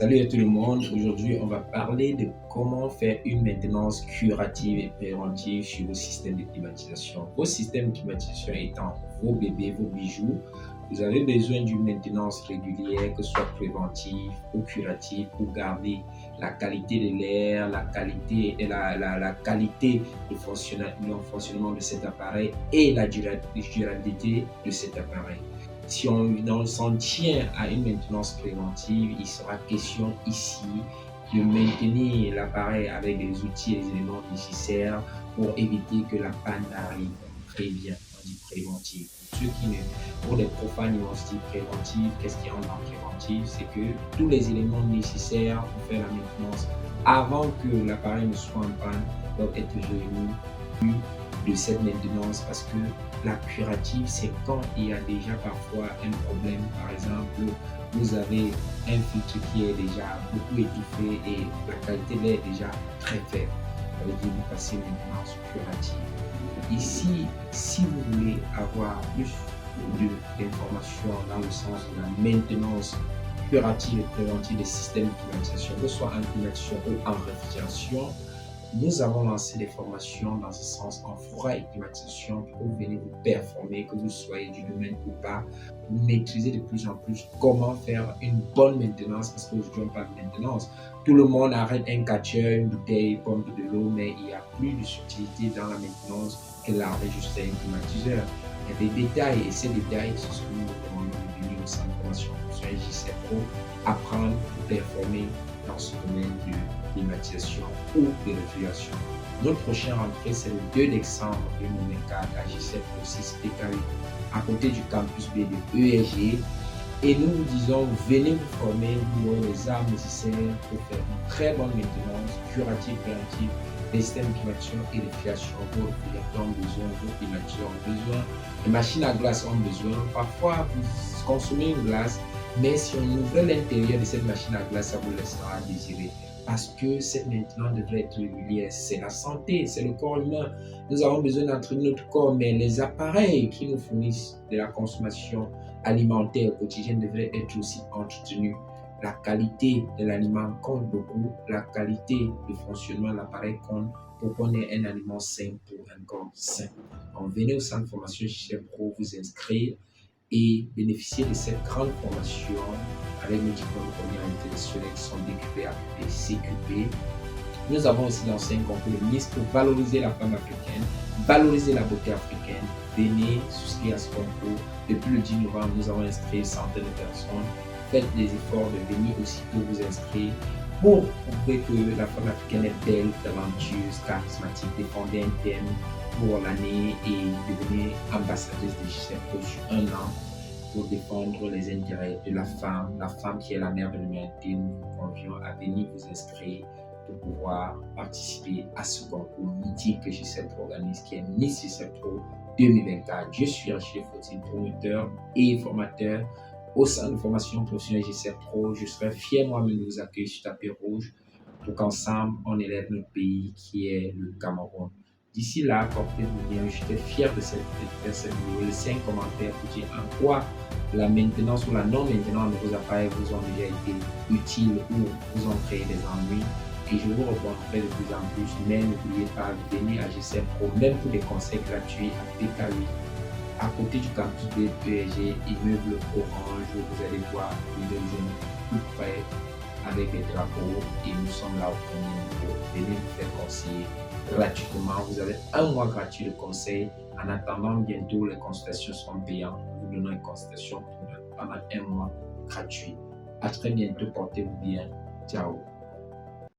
Salut à tout le monde. Aujourd'hui, on va parler de comment faire une maintenance curative et préventive sur vos systèmes de climatisation. Vos systèmes de climatisation étant vos bébés, vos bijoux, vous avez besoin d'une maintenance régulière, que ce soit préventive ou curative, pour garder la qualité de l'air, la qualité et la qualité de fonctionnement de cet appareil et la durabilité de cet appareil. Si on s'en tient à une maintenance préventive, il sera question ici de maintenir l'appareil avec les outils et les éléments nécessaires pour éviter que la panne arrive. Très bien, on dit préventive. Pour ceux qui ne, pour les profanes, ils vont se dire préventive. Qu'est-ce qui rentre en préventive? C'est que tous les éléments nécessaires pour faire la maintenance avant que l'appareil ne soit en panne doivent être réunis de cette maintenance, parce que la curative, c'est quand il y a déjà parfois un problème. Par exemple, vous avez un filtre qui est déjà beaucoup étouffé et la qualité de l'air est déjà très faible. Ça veut dire vous passez une maintenance curative. Ici, si vous voulez avoir plus d'informations dans le sens de la maintenance curative et préventive des systèmes de climatisation, que ce soit en climatisation ou en réfrigération, nous avons lancé des formations dans ce sens en froid et climatisation pour venir vous performer, que vous soyez du domaine ou pas. Vous maîtrisez de plus en plus comment faire une bonne maintenance, parce qu'aujourd'hui on parle de maintenance. Tout le monde arrête un catcheur, une bouteille, pompe de l'eau, mais il n'y a plus de subtilité dans la maintenance que l'arrêt juste un climatiseur. Il y a des détails, et ces détails, c'est ce que nous demandons de venir au centre de formation sur JC Pro, apprendre, performer dans ce domaine de climatisation ou de réfrigération. Notre prochaine rentrée, c'est le 2 décembre 2024 à J7 Pro 6 PK8, à côté du campus B de ESG. Et nous vous disons, venez vous former, vous aurez les armes nécessaires pour faire une très bonne maintenance curative, préventive des systèmes de climatisation et de réfrigération. Vos réfrigérateurs ont besoin, vos climatiseurs ont besoin, les machines à glace ont besoin. Parfois, vous consommez une glace, mais si on ouvrait l'intérieur de cette machine à glace, ça vous laissera à désirer. Parce que cette maintenance devrait être régulière. C'est la santé, c'est le corps humain. Nous avons besoin d'entretenir notre corps, mais les appareils qui nous fournissent de la consommation alimentaire quotidienne devraient être aussi entretenus. La qualité de l'aliment compte beaucoup. La qualité de fonctionnement de l'appareil compte pour qu'on ait un aliment sain pour un corps sain. Donc, venez au centre de formation JC Pro vous inscrire et bénéficier de cette grande formation avec nos diplômes de première intellectuelle qui sont DQP, AQP, CQP. Nous avons aussi lancé un concours de Miss pour valoriser la femme africaine, valoriser la beauté africaine. Venez souscrire à ce concours. Depuis le 10 novembre, nous avons inscrit une centaine de personnes. Faites des efforts de venir aussitôt vous inscrire pour prouver que la femme africaine est belle, talentueuse, charismatique. Défendez un thème pour l'année et devenir ambassadrice de JC Pro sur un an pour défendre les intérêts de la femme qui est la mère de l'humanité. Nous vous convions à venir vous inscrire pour pouvoir participer à ce concours mythique que JC Pro organise, qui est Miss JC Pro 2024. Je suis Achille Fautil, promoteur et formateur au centre de formation professionnelle JC Pro. Je serai fier moi-même de vous accueillir sur tapis rouge pour qu'ensemble on élève notre pays qui est le Cameroun. D'ici là, portez-vous bien. J'étais fier de cette vidéo. Laissez un commentaire pour dire en quoi la maintenance ou la non-maintenance de vos appareils vous ont déjà été utiles ou vous ont créé des ennuis. Et je vous répondrai de plus en plus. Mais n'oubliez pas, venez à JC Pro, même pour des conseils gratuits à PK8, à côté du campus de PSG, immeuble orange. Vous allez voir une zone tout près avec des drapeaux, et nous sommes là au premier niveau. Venez vous faire conseiller gratuitement. Vous avez un mois gratuit de conseil. En attendant, bientôt les consultations seront payantes. Nous vous donnons une consultation pendant un mois gratuit. À très bientôt, portez-vous bien. Ciao.